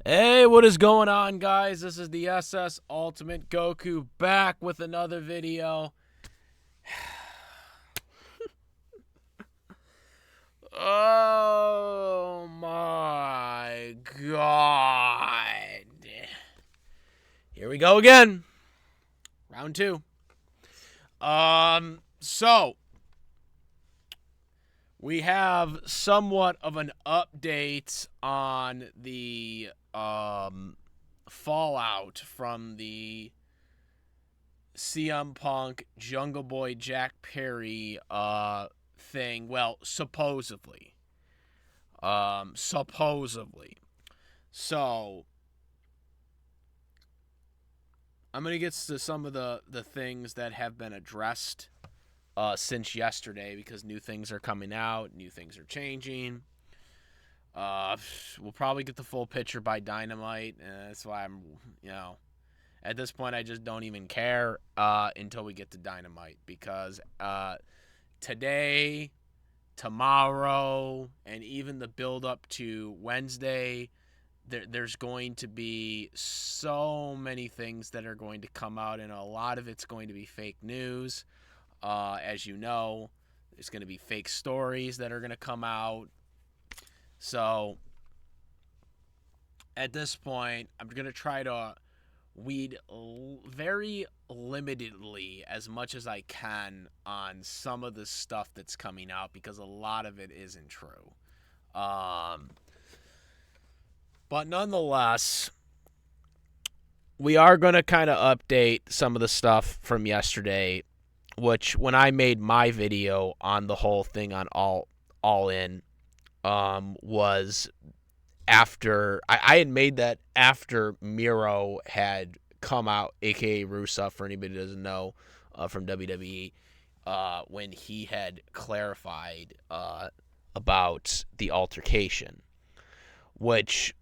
Hey, what is going on, guys? This is the SS Ultimate Goku back with another video. Oh my god. Here we go again. Round two. So we have somewhat of an update on the fallout from the CM Punk Jungle Boy Jack Perry thing. Well, supposedly. Supposedly. So I'm gonna get to some of the things that have been addressed since yesterday, because new things are coming out, new things are changing. We'll probably get the full picture by Dynamite, and that's why I'm, at this point I just don't even care until we get to Dynamite, because today, tomorrow, and even the build up to Wednesday, there's going to be so many things that are going to come out, and a lot of it's going to be fake news. As you know, there's going to be fake stories that are going to come out. So at this point, I'm going to try to weed very limitedly, as much as I can, on some of the stuff that's coming out, because a lot of it isn't true. But nonetheless, we are going to kind of update some of the stuff from yesterday, which when I made my video on the whole thing on All In, was after I had made that after Miro had come out, aka Rusev, for anybody who doesn't know, from WWE, when he had clarified about the altercation, which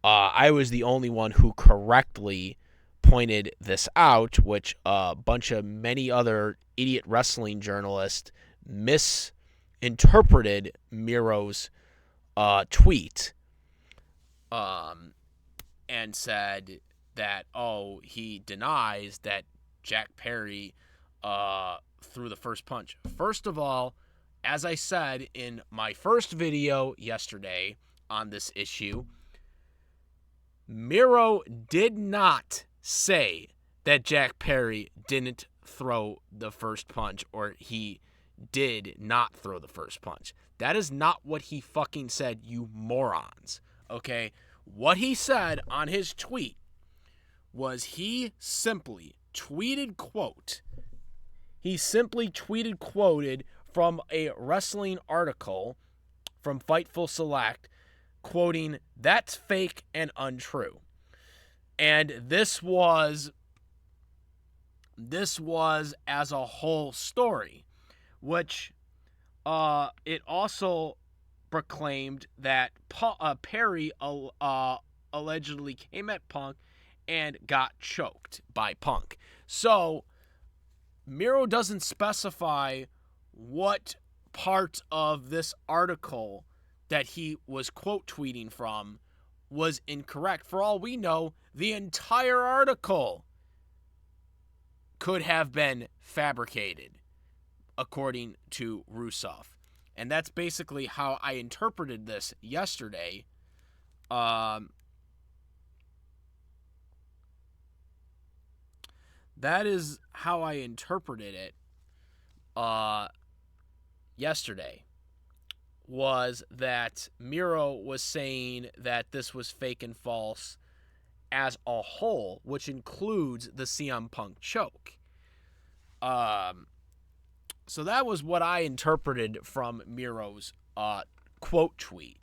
I was the only one who correctly pointed this out, which a bunch of many other idiot wrestling journalists misinterpreted Miro's tweet, and said that, oh, he denies that Jack Perry threw the first punch. First of all, as I said in my first video yesterday on this issue, Miro did not say that Jack Perry didn't throw the first punch, or he did not throw the first punch. That is not what he fucking said, you morons. Okay? What he said on his tweet was he simply quoted from a wrestling article from Fightful Select, quoting, "That's fake and untrue." And this was as a whole story, which it also proclaimed that Perry allegedly came at Punk and got choked by Punk. So Miro doesn't specify what part of this article that he was quote tweeting from was incorrect. For all we know, the entire article could have been fabricated, according to Rusev. And that's basically how I interpreted this yesterday. That is how I interpreted it yesterday, was that Miro was saying that this was fake and false as a whole, which includes the CM Punk choke. So that was what I interpreted from Miro's quote tweet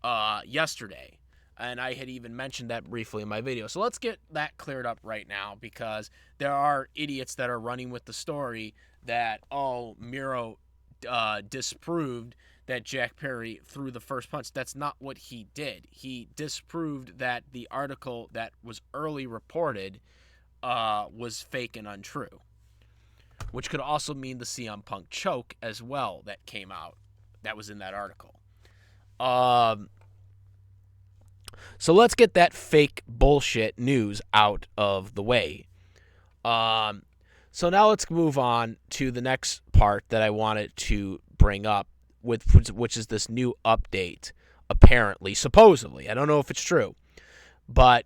yesterday. And I had even mentioned that briefly in my video. So let's get that cleared up right now, because there are idiots that are running with the story that, oh, Miro disproved that Jack Perry threw the first punch. That's not what he did. He disproved that the article that was early reported was fake and untrue, which could also mean the CM Punk choke as well that came out, that was in that article. So let's get that fake bullshit news out of the way. So now let's move on to the next part that I wanted to bring up, which is this new update, apparently, supposedly. I don't know if it's true, but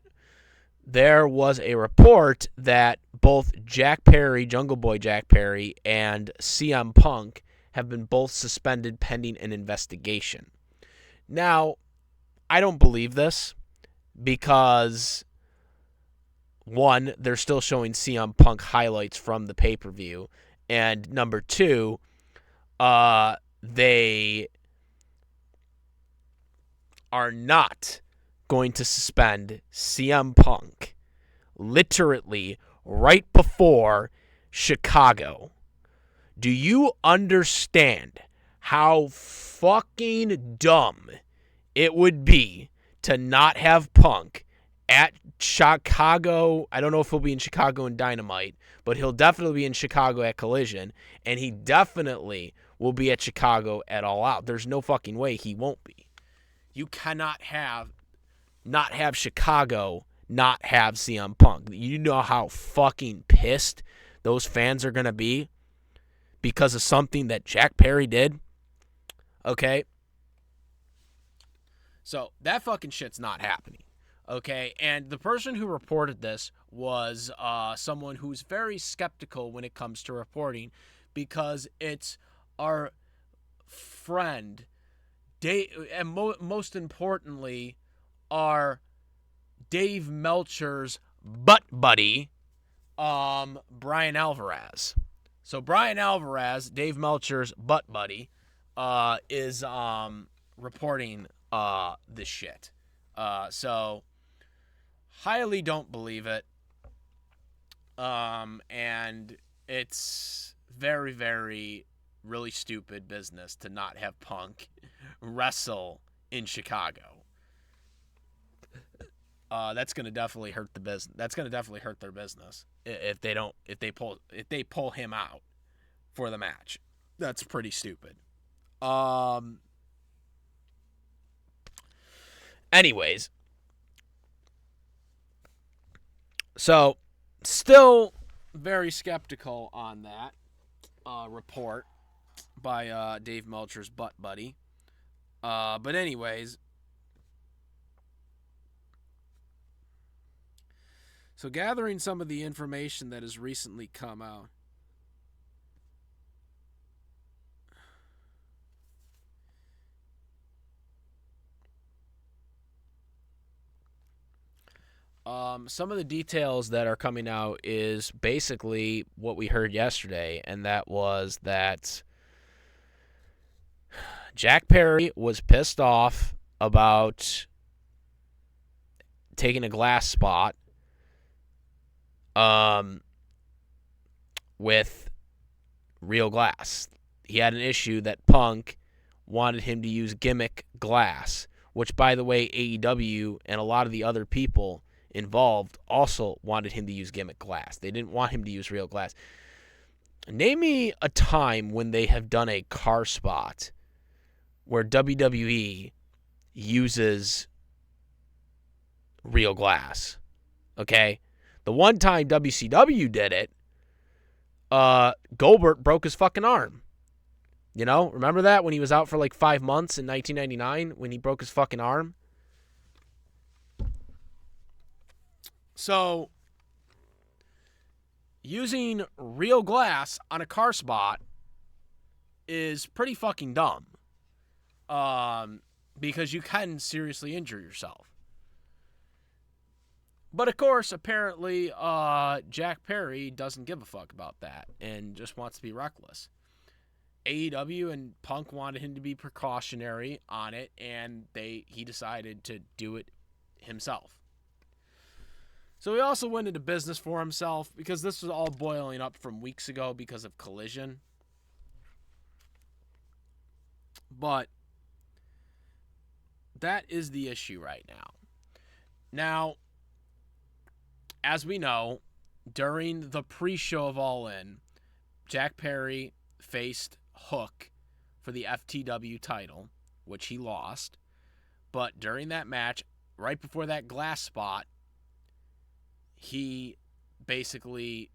there was a report that both Jack Perry, Jungle Boy Jack Perry, and CM Punk have been both suspended pending an investigation. Now, I don't believe this because, one, they're still showing CM Punk highlights from the pay-per-view, and number two, they are not going to suspend CM Punk literally right before Chicago. Do you understand how fucking dumb it would be to not have Punk at Chicago? I don't know if he'll be in Chicago in Dynamite, but he'll definitely be in Chicago at Collision, and he definitely will be at Chicago at All Out. There's no fucking way he won't be. You cannot not have Chicago not have CM Punk. You know how fucking pissed those fans are going to be because of something that Jack Perry did? Okay? So that fucking shit's not happening. Okay? And the person who reported this was someone who's very skeptical when it comes to reporting because it's our friend, and most importantly, our Dave Meltzer's butt buddy, Brian Alvarez. So Brian Alvarez, Dave Meltzer's butt buddy, is reporting this shit. So highly don't believe it. And it's very, very, really stupid business to not have Punk wrestle in Chicago. That's gonna definitely hurt the business. That's gonna definitely hurt their business if they pull him out for the match. That's pretty stupid. Anyways, so still very skeptical on that report by Dave Meltzer's butt buddy. But anyways. So gathering some of the information that has recently come out. Some of the details that are coming out is basically what we heard yesterday, and that was that Jack Perry was pissed off about taking a glass spot with real glass. He had an issue that Punk wanted him to use gimmick glass, which, by the way, AEW and a lot of the other people involved also wanted him to use gimmick glass. They didn't want him to use real glass. Name me a time when they have done a car spot where WWE uses real glass. Okay? The one time WCW did it, Goldberg broke his fucking arm. You know? Remember that when he was out for like 5 months in 1999 when he broke his fucking arm? So, using real glass on a car spot is pretty fucking dumb. Because you can seriously injure yourself. But of course, apparently, Jack Perry doesn't give a fuck about that and just wants to be reckless. AEW and Punk wanted him to be precautionary on it, and he decided to do it himself. So he also went into business for himself because this was all boiling up from weeks ago because of Collision. But that is the issue right now. Now, as we know, during the pre-show of All In, Jack Perry faced Hook for the FTW title, which he lost. But during that match, right before that glass spot, he basically,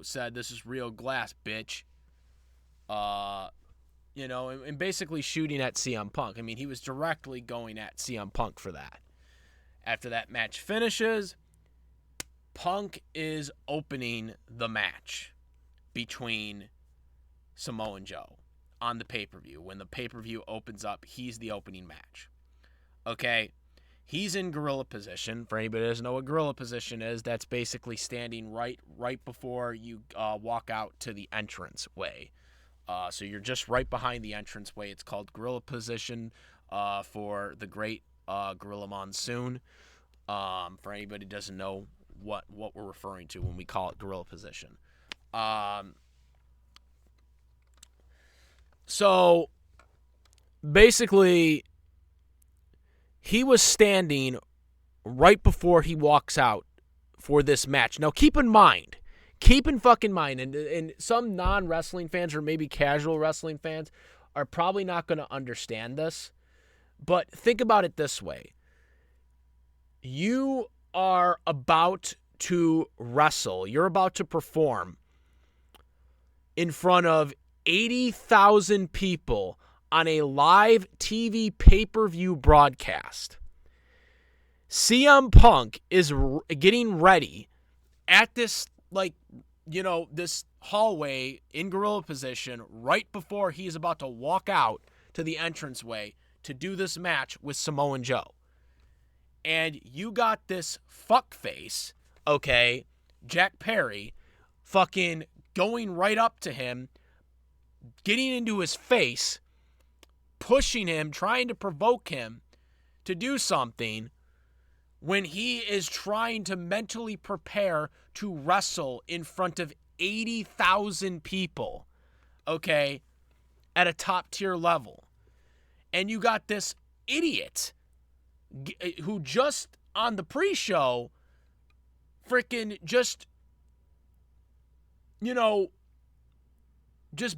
said, "This is real glass, bitch." And basically shooting at CM Punk. I mean, he was directly going at CM Punk for that. After that match finishes, Punk is opening the match between Samoa Joe on the pay-per-view. When the pay-per-view opens up, he's the opening match. Okay? He's in gorilla position. For anybody who doesn't know what gorilla position is, that's basically standing right before you walk out to the entrance way. So you're just right behind the entrance way. It's called gorilla position for the great Gorilla Monsoon. For anybody who doesn't know what we're referring to when we call it gorilla position. So basically, he was standing right before he walks out for this match. Now, keep in fucking mind, and some non-wrestling fans or maybe casual wrestling fans are probably not going to understand this, but think about it this way. You are about to wrestle. You're about to perform in front of 80,000 people on a live TV pay-per-view broadcast. CM Punk is getting ready at this, this hallway in gorilla position right before he's about to walk out to the entranceway to do this match with Samoa Joe. And you got this fuckface, okay, Jack Perry, fucking going right up to him, getting into his face, pushing him, trying to provoke him to do something when he is trying to mentally prepare to wrestle in front of 80,000 people, okay, at a top-tier level. And you got this idiot who just on the pre-show freaking just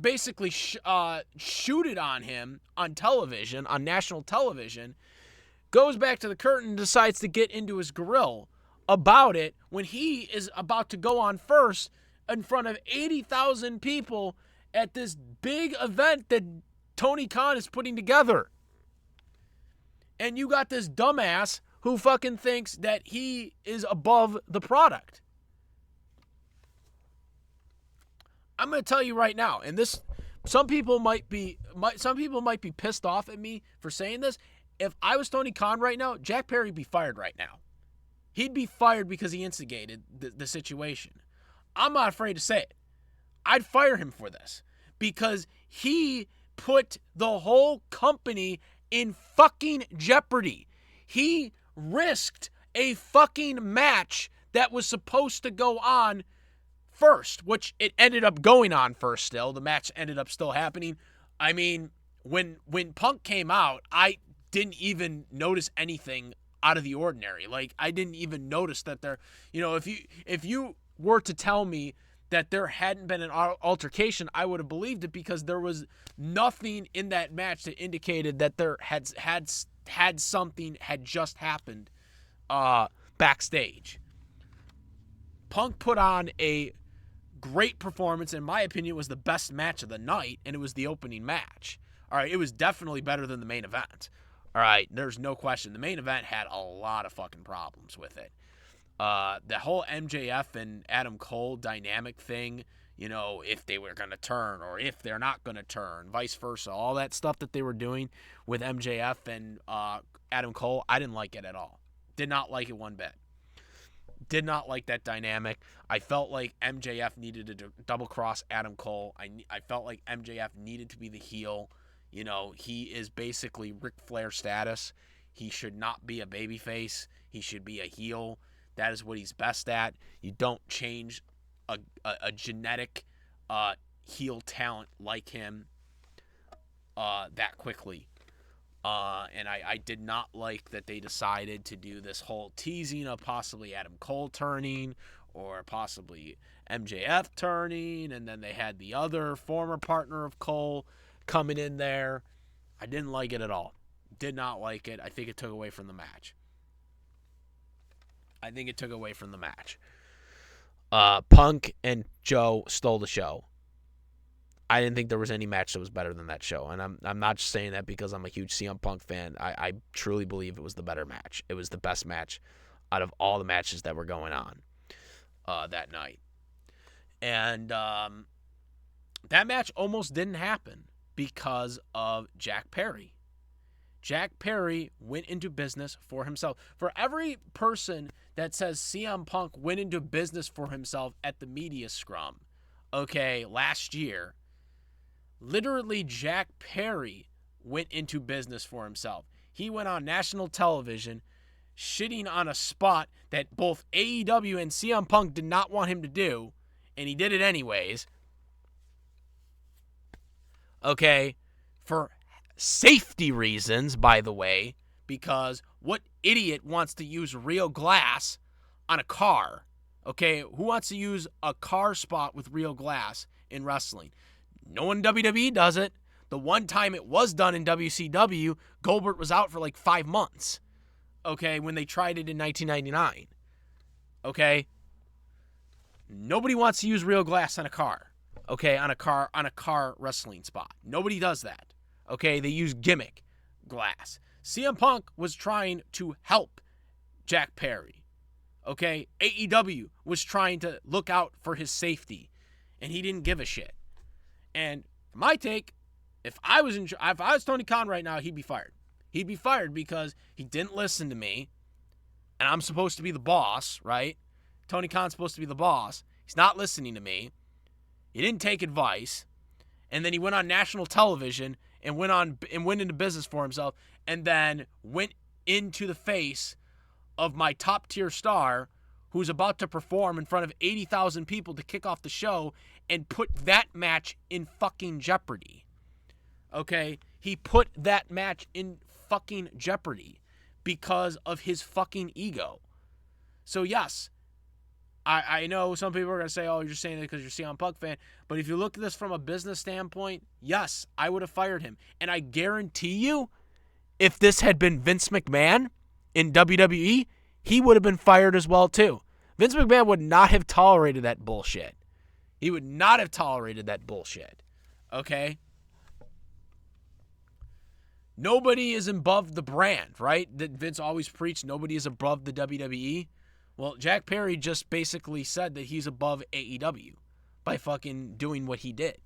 basically shooted on him on television, on national television, goes back to the curtain and decides to get into his grill about it when he is about to go on first in front of 80,000 people at this big event that Tony Khan is putting together. And you got this dumbass who fucking thinks that he is above the product. I'm going to tell you right now, and this, some people might be pissed off at me for saying this. If I was Tony Khan right now, Jack Perry would be fired right now. He'd be fired because he instigated the situation. I'm not afraid to say it. I'd fire him for this because he put the whole company in fucking jeopardy. He risked a fucking match that was supposed to go on first, which it ended up going on first still. The match ended up still happening. I mean, when Punk came out, I didn't even notice anything out of the ordinary. Like, I didn't even notice that there, if you were to tell me that there hadn't been an altercation, I would have believed it because there was nothing in that match that indicated that there had something had just happened backstage. Punk put on a great performance. In my opinion, it was the best match of the night, and it was the opening match. All right, it was definitely better than the main event. All right, there's no question. The main event had a lot of fucking problems with it. The whole MJF and Adam Cole dynamic thing, if they were going to turn or if they're not going to turn, vice versa, all that stuff that they were doing with MJF and Adam Cole, I didn't like it at all. Did not like it one bit. Did not like that dynamic. I felt like MJF needed to double-cross Adam Cole. I felt like MJF needed to be the heel. He is basically Ric Flair status. He should not be a babyface. He should be a heel. That is what he's best at. You don't change a genetic heel talent like him that quickly. And I did not like that they decided to do this whole teasing of possibly Adam Cole turning or possibly MJF turning, and then they had the other former partner of Cole coming in there. I didn't like it at all. Did not like it. I think it took away from the match. I think it took away from the match. Punk and Joe stole the show. I didn't think there was any match that was better than that show. And I'm not just saying that because I'm a huge CM Punk fan. I truly believe it was the better match. It was the best match out of all the matches that were going on that night. And that match almost didn't happen because of Jack Perry. Jack Perry went into business for himself. For every person that says CM Punk went into business for himself at the media scrum, okay, last year, literally Jack Perry went into business for himself. He went on national television shitting on a spot that both AEW and CM Punk did not want him to do, and he did it anyways. Okay, for safety reasons, by the way, because what idiot wants to use real glass on a car? Okay, who wants to use a car spot with real glass in wrestling? No one in WWE does it. The one time it was done in WCW, Goldberg was out for like 5 months. Okay, when they tried it in 1999. Okay? Nobody wants to use real glass on a car. Okay, on a car wrestling spot. Nobody does that. Okay, they use gimmick glass. CM Punk was trying to help Jack Perry. Okay, AEW was trying to look out for his safety, and he didn't give a shit. And my take, if I was Tony Khan right now, he'd be fired. He'd be fired because he didn't listen to me, and I'm supposed to be the boss, right? Tony Khan's supposed to be the boss. He's not listening to me. He didn't take advice, and then he went on national television and went into business for himself, and then went into the face of my top tier star who's about to perform in front of 80,000 people to kick off the show and put that match in fucking jeopardy. Okay? He put that match in fucking jeopardy because of his fucking ego. So yes, I know some people are going to say, oh, you're just saying that because you're a CM Punk fan. But if you look at this from a business standpoint, yes, I would have fired him. And I guarantee you, if this had been Vince McMahon in WWE, he would have been fired as well too. Vince McMahon would not have tolerated that bullshit. He would not have tolerated that bullshit. Okay? Nobody is above the brand, right? That Vince always preached, nobody is above the WWE. Well, Jack Perry just basically said that he's above AEW by fucking doing what he did.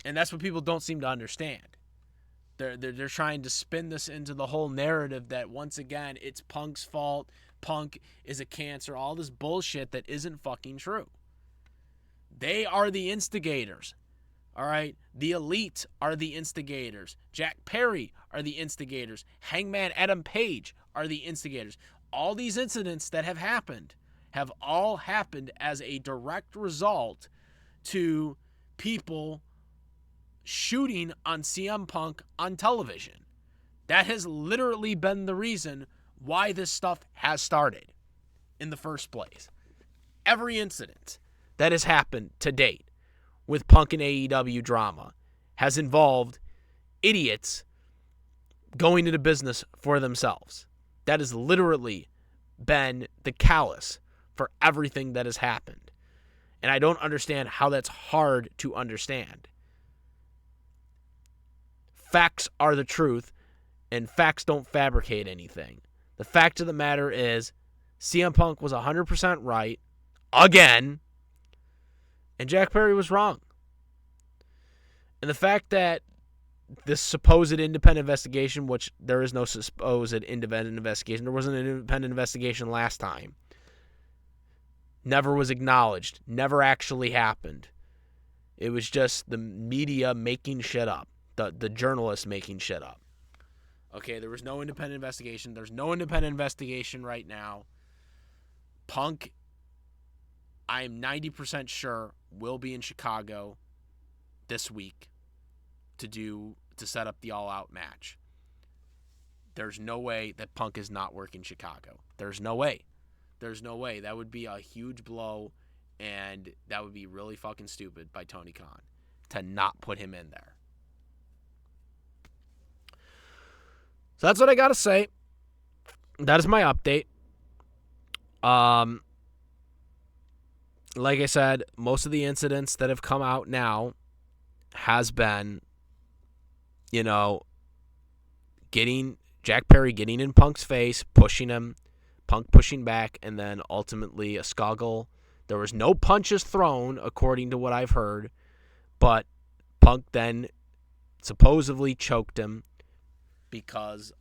And that's what people don't seem to understand. They're trying to spin this into the whole narrative that, once again, it's Punk's fault. Punk is a cancer. All this bullshit that isn't fucking true. They are the instigators. All right? The Elite are the instigators. Jack Perry are the instigators. Hangman Adam Page are the instigators. All these incidents that have all happened as a direct result to people shooting on CM Punk on television. That has literally been the reason why this stuff has started in the first place. Every incident that has happened to date with Punk and AEW drama has involved idiots going into business for themselves. That has literally been the callus for everything that has happened. And I don't understand how that's hard to understand. Facts are the truth, and facts don't fabricate anything. The fact of the matter is, CM Punk was 100% right, again, and Jack Perry was wrong. And the fact that this supposed independent investigation, which there is no supposed independent investigation, there wasn't an independent investigation last time, never was acknowledged, never actually happened. It was just the media making shit up. The journalists making shit up. Okay, there was no independent investigation. There's no independent investigation right now. Punk, I am 90% sure, will be in Chicago this week to set up the all-out match. There's no way that Punk is not working Chicago. There's no way. There's no way. That would be a huge blow, and that would be really fucking stupid by Tony Khan to not put him in there. So that's what I got to say. That is my update. Um, like I said, most of the incidents that have come out now has been, you know, getting Jack Perry getting in Punk's face, pushing him, Punk pushing back, and then ultimately a skoggle. There was no punches thrown, according to what I've heard, but Punk then supposedly choked him because,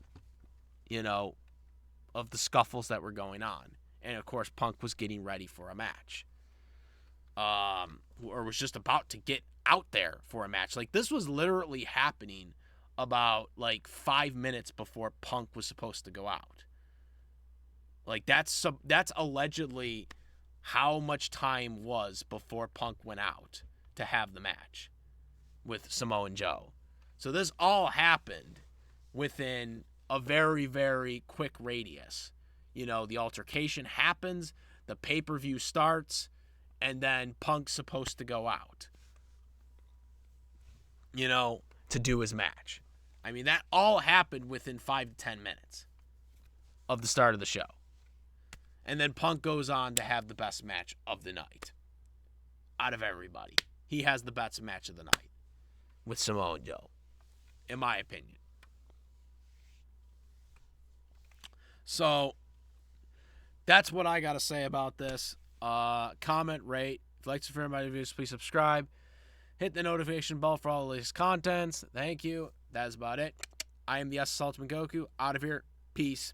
of the scuffles that were going on. And, of course, Punk was getting ready for a match. Or was just about to get out there for a match. Like, this was literally happening about, 5 minutes before Punk was supposed to go out. Like, that's allegedly how much time was before Punk went out to have the match with Samoa Joe. So this all happened within a very, very quick radius. The altercation happens, the pay-per-view starts, and then Punk's supposed to go out, to do his match. I mean, that all happened within 5 to 10 minutes of the start of the show. And then Punk goes on to have the best match of the night. Out of everybody, he has the best match of the night with Samoa Joe, in my opinion. So, that's what I got to say about this. Comment, rate. If you like to my videos, please subscribe. Hit the notification bell for all the latest contents. Thank you. That is about it. I am the SS Ultimate Goku. Out of here. Peace.